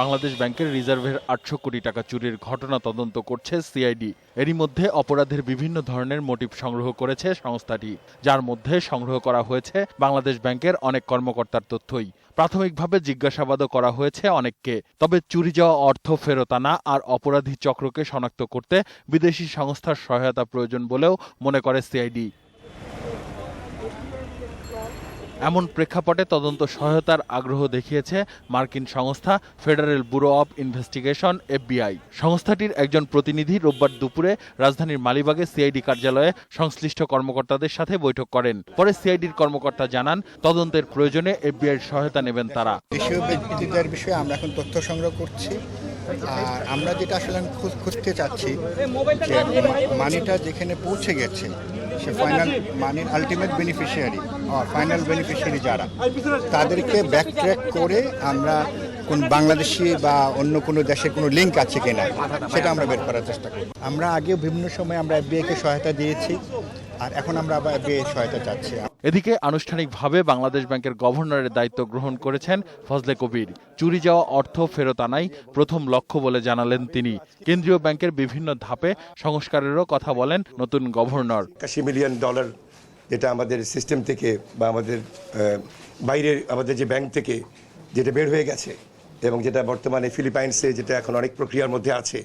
বাংলাদেশ ব্যাংকের রিজার্ভের ৮০০ কোটি টাকা চুরির ঘটনা তদন্ত করছে সিআইডি। এরই মধ্যে অপরাধের বিভিন্ন ধরনের মোটিভ সংগ্রহ করেছে সংস্থাটি, যার মধ্যে সংগ্রহ করা হয়েছে বাংলাদেশ ব্যাংকের অনেক কর্মকর্তার তথ্যই। প্রাথমিকভাবে জিজ্ঞাসাবাদও করা হয়েছে অনেককে। তবে চুরি যাওয়া অর্থ ফেরত আনা আর অপরাধী চক্রকে শনাক্ত করতে বিদেশি সংস্থার সহায়তা প্রয়োজন বলেও মনে করে সিআইডি। এমন প্রেক্ষাপটে তদন্ত সহায়তার আগ্রহ দেখিয়েছে মার্কিন সংস্থা federal bureau of investigation FBI। সংস্থাটির একজন প্রতিনিধি রোববার দুপুরে রাজধানীর মালিবাগে সিআইডি কার্যালয়ে সংশ্লিষ্ট কর্মকর্তাদের সাথে বৈঠক করেন। পরে সিআইডির কর্মকর্তা জানান, তদন্তের প্রয়োজনে FBI-র সহায়তা নেবেন তারা। দেশীয় ব্যক্তিদের বিষয়ে আমরা এখন তথ্য সংগ্রহ করছি, আর আমরা যেটা আসলে খুঁজতে চাচ্ছি যে মানিটা যেখানে পৌঁছে গেছে সে ফাইনাল মানির আলটিমেট বেনিফিশিয়ারি ফাইনাল বেনিফিশিয়ারি যারা, তাদেরকে ব্যাক ট্র্যাক করে আমরা কোন বাংলাদেশি বা অন্য কোনো দেশের কোনো লিঙ্ক আছে কিনা সেটা আমরা বের করার চেষ্টা করি। আমরা আগে বিভিন্ন সময় আমরা FBI-কে সহায়তা দিয়েছি, আর এখন আমরা আবার FBI সহায়তা চাচ্ছি। এদিকে আনুষ্ঠানিকভাবে বাংলাদেশ ব্যাংকের গভর্নরের দায়িত্ব গ্রহণ করেছেন ফজলে কবির। চুরি যাওয়া অর্থ ফেরত আনাই প্রথম লক্ষ্য বলে জানালেন তিনি। কেন্দ্রীয় ব্যাংকের বিভিন্ন ধাপে সংস্কারেরও কথা বলেন নতুন গভর্নর। $80 মিলিয়ন যেটা আমাদের সিস্টেম থেকে বা আমাদের বাইরের আমাদের যে ব্যাংক থেকে যেটা বের হয়ে গেছে এবং যেটা বর্তমানে ফিলিপাইন্সে যেটা এখন অনেক প্রক্রিয়ার মধ্যে আছে,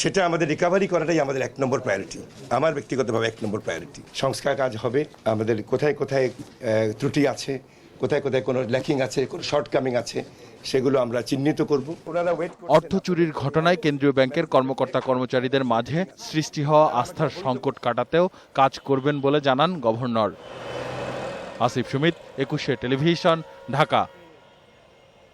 সেটা আমাদের রিকভারি করাটাই আমাদের 1 নম্বর প্রায়োরিটি। আমার ব্যক্তিগতভাবে 1 নম্বর প্রায়োরিটি। সংস্কার কাজ হবে, আমাদের কোথায় কোথায় ত্রুটি আছে, কোথায় কোথায় কোনো ল্যাকিং আছে, কোনো শর্টকামিং আছে, সেগুলো আমরা চিহ্নিত করব। অর্থ চুরির ঘটনায় কেন্দ্রীয় ব্যাংকের কর্মকর্তা কর্মচারীদের মাঝে সৃষ্টি হওয়া আস্থার সংকট কাটাতেও কাজ করবেন বলে জানান গভর্নর। আসিফ সুমিত, 21 টেলিভিশন, ঢাকা।